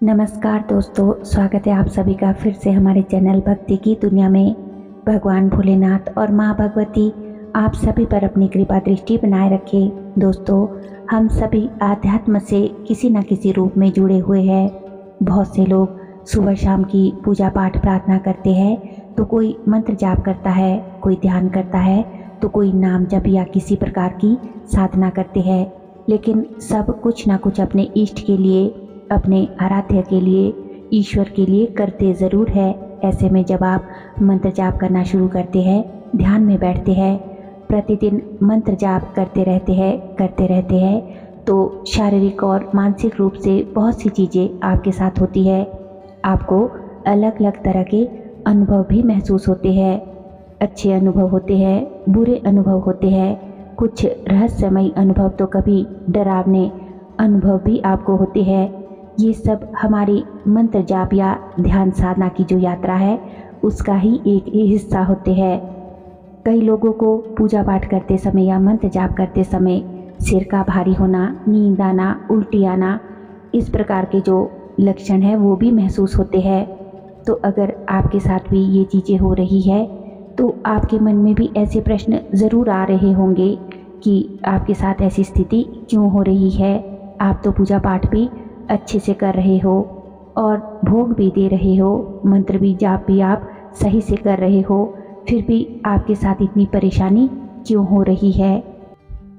नमस्कार दोस्तों, स्वागत है आप सभी का फिर से हमारे चैनल भक्ति की दुनिया में। भगवान भोलेनाथ और माँ भगवती आप सभी पर अपनी कृपा दृष्टि बनाए रखे। दोस्तों, हम सभी आध्यात्म से किसी न किसी रूप में जुड़े हुए हैं। बहुत से लोग सुबह शाम की पूजा पाठ प्रार्थना करते हैं, तो कोई मंत्र जाप करता है, कोई ध्यान करता है, तो कोई नाम जप या किसी प्रकार की साधना करते हैं। लेकिन सब कुछ ना कुछ अपने इष्ट के लिए, अपने आराध्य के लिए, ईश्वर के लिए करते ज़रूर है। ऐसे में जब आप मंत्र जाप करना शुरू करते हैं, ध्यान में बैठते हैं, प्रतिदिन मंत्र जाप करते रहते हैं, तो शारीरिक और मानसिक रूप से बहुत सी चीज़ें आपके साथ होती है। आपको अलग अलग तरह के अनुभव भी महसूस होते हैं। अच्छे अनुभव होते हैं, बुरे अनुभव होते हैं, कुछ रहस्यमयी अनुभव, तो कभी डरावने अनुभव भी आपको होते हैं। ये सब हमारी मंत्र जाप या ध्यान साधना की जो यात्रा है उसका ही एक हिस्सा होते हैं। कई लोगों को पूजा पाठ करते समय या मंत्र जाप करते समय सिर का भारी होना, नींद आना, उल्टी आना, इस प्रकार के जो लक्षण है वो भी महसूस होते हैं। तो अगर आपके साथ भी ये चीज़ें हो रही है तो आपके मन में भी ऐसे प्रश्न ज़रूर आ रहे होंगे कि आपके साथ ऐसी स्थिति क्यों हो रही है। आप तो पूजा पाठ भी अच्छे से कर रहे हो और भोग भी दे रहे हो, मंत्र भी जाप भी आप सही से कर रहे हो, फिर भी आपके साथ इतनी परेशानी क्यों हो रही है।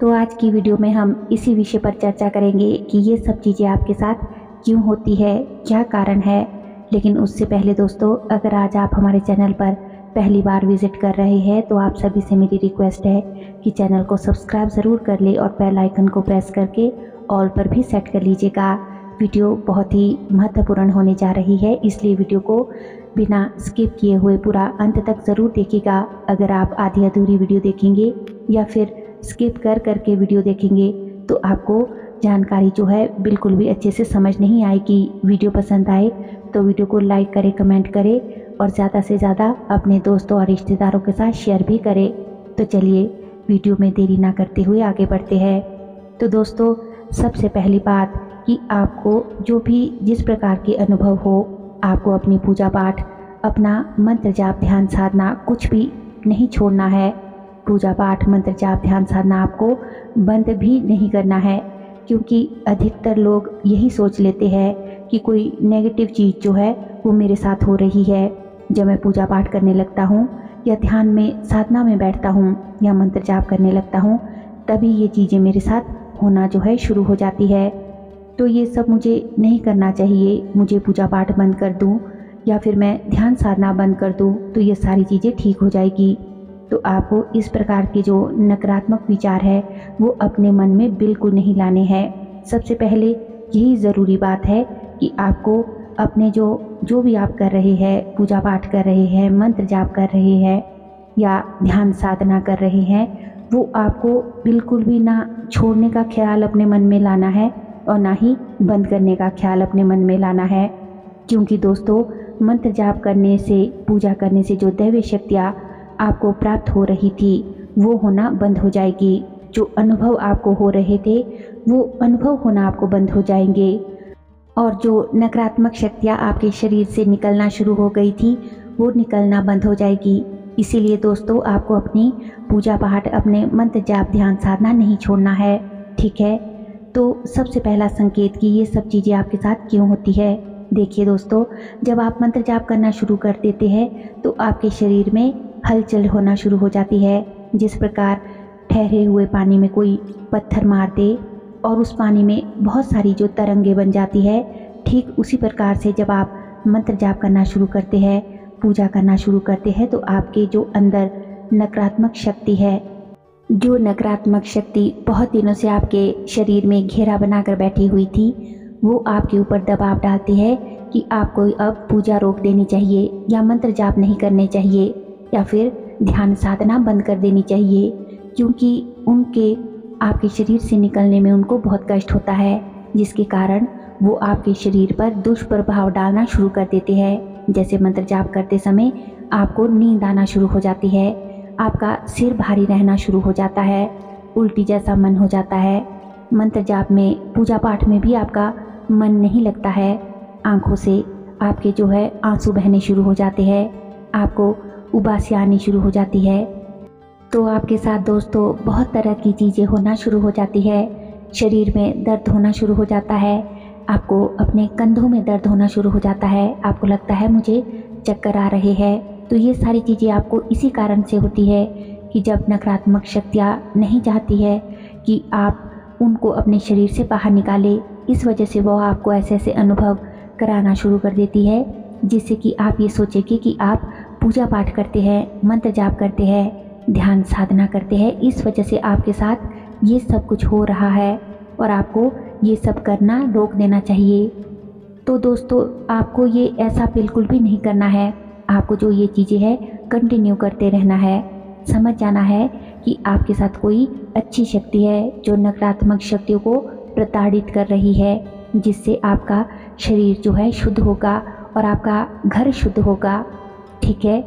तो आज की वीडियो में हम इसी विषय पर चर्चा करेंगे कि ये सब चीज़ें आपके साथ क्यों होती है, क्या कारण है। लेकिन उससे पहले दोस्तों, अगर आज आप हमारे चैनल पर पहली बार विजिट कर रहे हैं तो आप सभी से मेरी रिक्वेस्ट है कि चैनल को सब्सक्राइब ज़रूर कर ले और बेल आइकन को प्रेस करके ऑल पर भी सेट कर लीजिएगा। वीडियो बहुत ही महत्वपूर्ण होने जा रही है, इसलिए वीडियो को बिना स्किप किए हुए पूरा अंत तक ज़रूर देखिएगा। अगर आप आधी अधूरी वीडियो देखेंगे या फिर स्किप कर करके वीडियो देखेंगे तो आपको जानकारी जो है बिल्कुल भी अच्छे से समझ नहीं आएगी। वीडियो पसंद आए तो वीडियो को लाइक करें, कमेंट करें और ज़्यादा से ज़्यादा अपने दोस्तों और रिश्तेदारों के साथ शेयर भी करें। तो चलिए वीडियो में देरी ना करते हुए आगे बढ़ते हैं। तो दोस्तों, सबसे पहली बात कि आपको जो भी जिस प्रकार के अनुभव हो, आपको अपनी पूजा पाठ, अपना मंत्र जाप ध्यान साधना कुछ भी नहीं छोड़ना है। पूजा पाठ मंत्र जाप ध्यान साधना आपको बंद भी नहीं करना है, क्योंकि अधिकतर लोग यही सोच लेते हैं कि कोई नेगेटिव चीज़ जो है वो मेरे साथ हो रही है। जब मैं पूजा पाठ करने लगता हूँ या ध्यान में साधना में बैठता हूँ या मंत्र जाप करने लगता हूँ, तभी ये चीज़ें मेरे साथ होना जो है शुरू हो जाती है। तो ये सब मुझे नहीं करना चाहिए। मुझे पूजा पाठ बंद कर दूं या फिर मैं ध्यान साधना बंद कर दूं तो ये सारी चीज़ें ठीक हो जाएगी। तो आपको इस प्रकार के जो नकारात्मक विचार है वो अपने मन में बिल्कुल नहीं लाने हैं। सबसे पहले यही ज़रूरी बात है कि आपको अपने जो भी आप कर रहे हैं, पूजा पाठ कर रहे हैं, मंत्र जाप कर रहे हैं या ध्यान साधना कर रहे हैं, वो आपको बिल्कुल भी ना छोड़ने का ख्याल अपने मन में लाना है और ना ही बंद करने का ख्याल अपने मन में लाना है। क्योंकि दोस्तों, मंत्र जाप करने से, पूजा करने से जो दैवी शक्तियाँ आपको प्राप्त हो रही थी वो होना बंद हो जाएगी। जो अनुभव आपको हो रहे थे वो अनुभव होना आपको बंद हो जाएंगे और जो नकारात्मक शक्तियाँ आपके शरीर से निकलना शुरू हो गई थी वो निकलना बंद हो जाएगी। इसीलिए दोस्तों, आपको अपनी पूजा पाठ, अपने मंत्र जाप ध्यान साधना नहीं छोड़ना है, ठीक है। तो सबसे पहला संकेत कि ये सब चीज़ें आपके साथ क्यों होती है। देखिए दोस्तों, जब आप मंत्र जाप करना शुरू कर देते हैं तो आपके शरीर में हलचल होना शुरू हो जाती है। जिस प्रकार ठहरे हुए पानी में कोई पत्थर मार दे और उस पानी में बहुत सारी जो तरंगे बन जाती है, ठीक उसी प्रकार से जब आप मंत्र जाप करना शुरू करते हैं, पूजा करना शुरू करते हैं, तो आपके जो अंदर नकारात्मक शक्ति है, जो नकारात्मक शक्ति बहुत दिनों से आपके शरीर में घेरा बनाकर बैठी हुई थी, वो आपके ऊपर दबाव डालती है कि आपको अब पूजा रोक देनी चाहिए या मंत्र जाप नहीं करने चाहिए या फिर ध्यान साधना बंद कर देनी चाहिए, क्योंकि उनके आपके शरीर से निकलने में उनको बहुत कष्ट होता है, जिसके कारण वो आपके शरीर पर दुष्प्रभाव डालना शुरू कर देते हैं। जैसे मंत्र जाप करते समय आपको नींद आना शुरू हो जाती है, आपका सिर भारी रहना शुरू हो जाता है, उल्टी जैसा मन हो जाता है, मंत्र जाप में, पूजा पाठ में भी आपका मन नहीं लगता है, आंखों से आपके जो है आंसू बहने शुरू हो जाते हैं, आपको उबासी आनी शुरू हो जाती है। तो आपके साथ दोस्तों बहुत तरह की चीज़ें होना शुरू हो जाती है। शरीर में दर्द होना शुरू हो जाता है, आपको अपने कंधों में दर्द होना शुरू हो जाता है, आपको लगता है मुझे चक्कर आ रहे हैं। तो ये सारी चीज़ें आपको इसी कारण से होती है कि जब नकारात्मक शक्तियाँ नहीं चाहती है कि आप उनको अपने शरीर से बाहर निकालें, इस वजह से वो आपको ऐसे ऐसे अनुभव कराना शुरू कर देती है, जिससे कि आप ये सोचेंगे कि आप पूजा पाठ करते हैं, मंत्र जाप करते हैं, ध्यान साधना करते हैं। इस वजह से आपके साथ ये सब कुछ हो रहा है और आपको ये सब करना रोक देना चाहिए। तो दोस्तों आपको ये ऐसा बिल्कुल भी नहीं करना है, आपको जो ये चीज़ें हैं कंटिन्यू करते रहना है। समझ जाना है कि आपके साथ कोई अच्छी शक्ति है जो नकारात्मक शक्तियों को प्रताड़ित कर रही है, जिससे आपका शरीर जो है शुद्ध होगा और आपका घर शुद्ध होगा। ठीक है।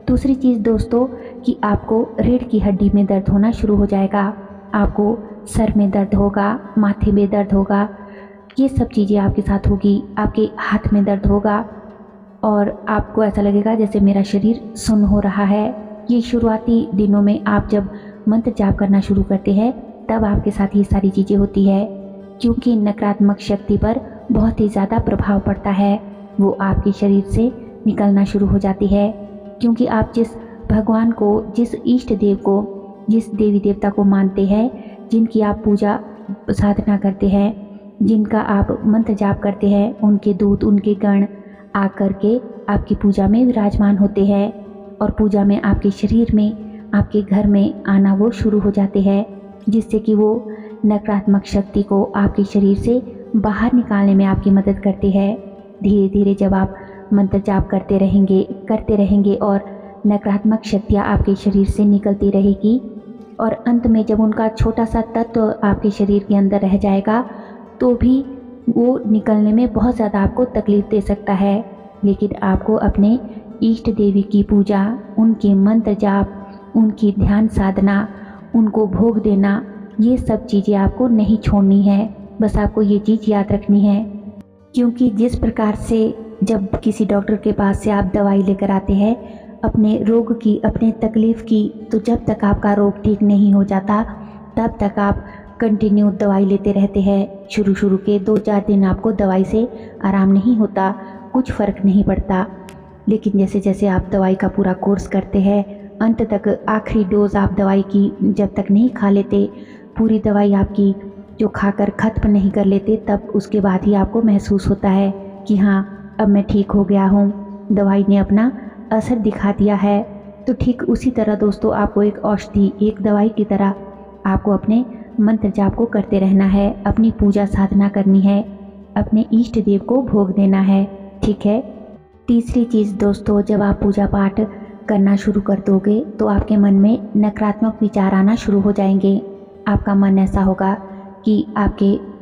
दूसरी चीज़ दोस्तों कि आपको रीढ़ की हड्डी में दर्द होना शुरू हो जाएगा, आपको सर में दर्द होगा, माथे में दर्द होगा, ये सब चीज़ें आपके साथ होगी। आपके हाथ में दर्द होगा और आपको ऐसा लगेगा जैसे मेरा शरीर सुन्न हो रहा है। ये शुरुआती दिनों में आप जब मंत्र जाप करना शुरू करते हैं तब आपके साथ ये सारी चीज़ें होती है, क्योंकि नकारात्मक शक्ति पर बहुत ही ज़्यादा प्रभाव पड़ता है, वो आपके शरीर से निकलना शुरू हो जाती है। क्योंकि आप जिस भगवान को, जिस इष्ट देव को, जिस देवी देवता को मानते हैं, जिनकी आप पूजा साधना करते हैं, जिनका आप मंत्र जाप करते हैं, उनके दूत, उनके गण आकर के आपकी पूजा में विराजमान होते हैं और पूजा में आपके शरीर में, आपके घर में आना वो शुरू हो जाते हैं, जिससे कि वो नकारात्मक शक्ति को आपके शरीर से बाहर निकालने में आपकी मदद करते हैं। धीरे धीरे जब आप मंत्र जाप करते रहेंगे और नकारात्मक शक्तियाँ आपके शरीर से निकलती रहेगी और अंत में जब उनका छोटा सा तत्व आपके शरीर के अंदर रह जाएगा तो भी वो निकलने में बहुत ज़्यादा आपको तकलीफ़ दे सकता है। लेकिन आपको अपने इष्ट देवी की पूजा, उनके मंत्र जाप, उनकी ध्यान साधना, उनको भोग देना, ये सब चीज़ें आपको नहीं छोड़नी है। बस आपको ये चीज़ याद रखनी है, क्योंकि जिस प्रकार से जब किसी डॉक्टर के पास से आप दवाई लेकर आते हैं अपने रोग की, अपने तकलीफ़ की, तो जब तक आपका रोग ठीक नहीं हो जाता तब तक आप कंटिन्यू दवाई लेते रहते हैं। शुरू के 2-4 दिन आपको दवाई से आराम नहीं होता, कुछ फ़र्क नहीं पड़ता, लेकिन जैसे जैसे आप दवाई का पूरा कोर्स करते हैं, अंत तक आखिरी डोज आप दवाई की जब तक नहीं खा लेते, पूरी दवाई आपकी जो खाकर ख़त्म नहीं कर लेते, तब उसके बाद ही आपको महसूस होता है कि हाँ अब मैं ठीक हो गया हूँ, दवाई ने अपना असर दिखा दिया है। तो ठीक उसी तरह दोस्तों आपको एक औषधि, एक दवाई की तरह आपको अपने मंत्र जाप को करते रहना है, अपनी पूजा साधना करनी है, अपने इष्ट देव को भोग देना है। ठीक है। तीसरी चीज़ दोस्तों, जब आप पूजा पाठ करना शुरू कर दोगे तो आपके मन में नकारात्मक विचार आना शुरू हो जाएंगे। आपका मन ऐसा होगा कि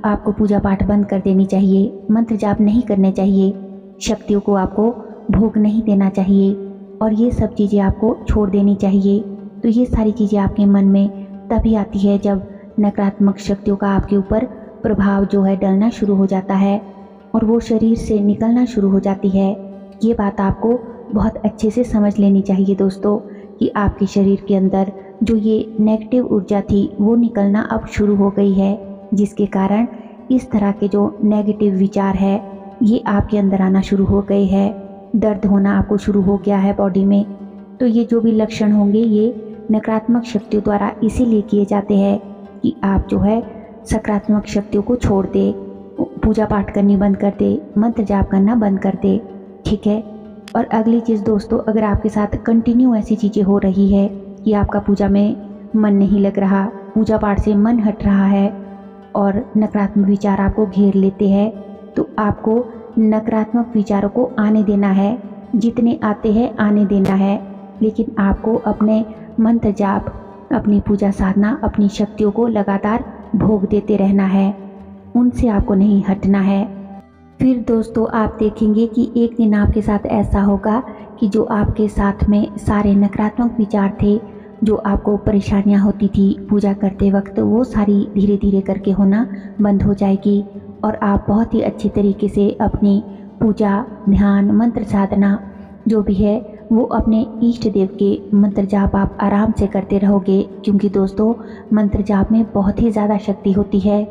आपको पूजा पाठ बंद कर देनी चाहिए, मंत्र जाप नहीं करने चाहिए, शक्तियों को आपको भोग नहीं देना चाहिए और ये सब चीज़ें आपको छोड़ देनी चाहिए। तो ये सारी चीज़ें आपके मन में तभी आती है जब नकारात्मक शक्तियों का आपके ऊपर प्रभाव जो है डलना शुरू हो जाता है और वो शरीर से निकलना शुरू हो जाती है। ये बात आपको बहुत अच्छे से समझ लेनी चाहिए दोस्तों कि आपके शरीर के अंदर जो ये नेगेटिव ऊर्जा थी वो निकलना अब शुरू हो गई है, जिसके कारण इस तरह के जो नेगेटिव विचार है ये आपके अंदर आना शुरू हो गए हैं, दर्द होना आपको शुरू हो गया है बॉडी में। तो ये जो भी लक्षण होंगे ये नकारात्मक शक्तियों द्वारा इसीलिए किए जाते हैं कि आप जो है सकारात्मक शक्तियों को छोड़ दे, पूजा पाठ करनी बंद कर दे, मंत्र जाप करना बंद कर दे। ठीक है। और अगली चीज़ दोस्तों, अगर आपके साथ कंटिन्यू ऐसी चीज़ें हो रही है कि आपका पूजा में मन नहीं लग रहा, पूजा पाठ से मन हट रहा है और नकारात्मक विचार आपको घेर लेते हैं, तो आपको नकारात्मक विचारों को आने देना है, जितने आते हैं आने देना है, लेकिन आपको अपने मंत्र जाप, अपनी पूजा साधना, अपनी शक्तियों को लगातार भोग देते रहना है, उनसे आपको नहीं हटना है। फिर दोस्तों आप देखेंगे कि एक दिन आपके साथ ऐसा होगा कि जो आपके साथ में सारे नकारात्मक विचार थे, जो आपको परेशानियां होती थी पूजा करते वक्त, वो सारी धीरे धीरे करके होना बंद हो जाएगी और आप बहुत ही अच्छी तरीके से अपनी पूजा, ध्यान, मंत्र साधना जो भी है वो अपने इष्ट देव के मंत्र जाप आप आराम से करते रहोगे, क्योंकि दोस्तों मंत्र जाप में बहुत ही ज़्यादा शक्ति होती है।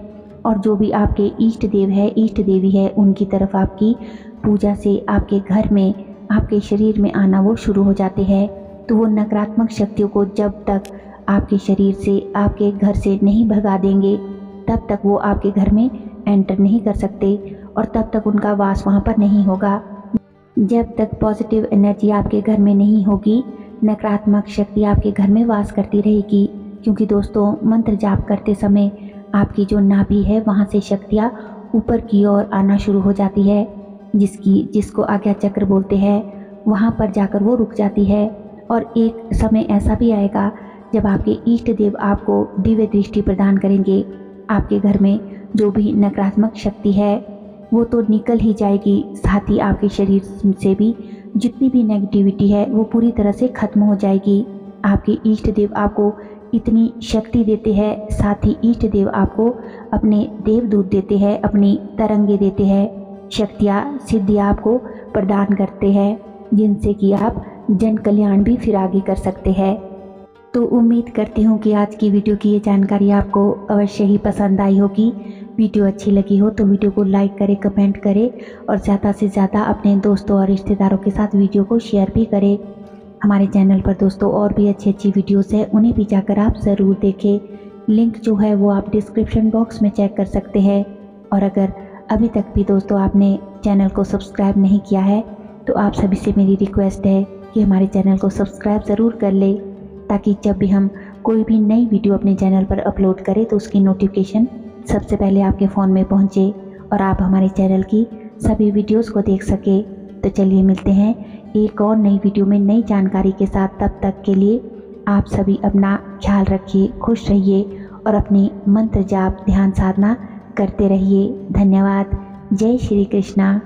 और जो भी आपके इष्ट देव है, इष्ट देवी है, उनकी तरफ आपकी पूजा से आपके घर में, आपके शरीर में आना वो शुरू हो जाते हैं। तो वो नकारात्मक शक्तियों को जब तक आपके शरीर से, आपके घर से नहीं भगा देंगे, तब तक वो आपके घर में एंटर नहीं कर सकते और तब तक उनका वास वहाँ पर नहीं होगा। जब तक पॉजिटिव एनर्जी आपके घर में नहीं होगी, नकारात्मक शक्ति आपके घर में वास करती रहेगी। क्योंकि दोस्तों मंत्र जाप करते समय आपकी जो नाभि है वहाँ से शक्तियाँ ऊपर की ओर आना शुरू हो जाती है, जिसको आज्ञा चक्र बोलते हैं। वहाँ पर जाकर वो रुक जाती है। और एक समय ऐसा भी आएगा जब आपके इष्ट देव आपको दिव्य दृष्टि प्रदान करेंगे। आपके घर में जो भी नकारात्मक शक्ति है वो तो निकल ही जाएगी, साथ ही आपके शरीर से भी जितनी भी नेगेटिविटी है वो पूरी तरह से खत्म हो जाएगी। आपके इष्ट देव आपको इतनी शक्ति देते हैं, साथ ही इष्ट देव आपको अपने देवदूत देते हैं, अपनी तरंगे देते हैं, शक्तियाँ, सिद्धियाँ आपको प्रदान करते हैं, जिनसे कि आप जन कल्याण भी फिर आगे कर सकते हैं। तो उम्मीद करती हूँ कि आज की वीडियो की ये जानकारी आपको अवश्य ही पसंद आई होगी। वीडियो अच्छी लगी हो तो वीडियो को लाइक करें, कमेंट करें और ज़्यादा से ज़्यादा अपने दोस्तों और रिश्तेदारों के साथ वीडियो को शेयर भी करें। हमारे चैनल पर दोस्तों और भी अच्छी अच्छी वीडियोस है, उन्हें भी जाकर आप ज़रूर देखें। लिंक जो है वो आप डिस्क्रिप्शन बॉक्स में चेक कर सकते हैं। और अगर अभी तक भी दोस्तों आपने चैनल को सब्सक्राइब नहीं किया है तो आप सभी से मेरी रिक्वेस्ट है कि हमारे चैनल को सब्सक्राइब ज़रूर कर ले, ताकि जब भी हम कोई भी नई वीडियो अपने चैनल पर अपलोड करें तो उसकी नोटिफिकेशन सबसे पहले आपके फ़ोन में पहुंचे और आप हमारे चैनल की सभी वीडियोस को देख सके। तो चलिए मिलते हैं एक और नई वीडियो में नई जानकारी के साथ। तब तक के लिए आप सभी अपना ख्याल रखिए, खुश रहिए और अपनी मंत्र जाप, ध्यान साधना करते रहिए। धन्यवाद। जय श्री कृष्णा।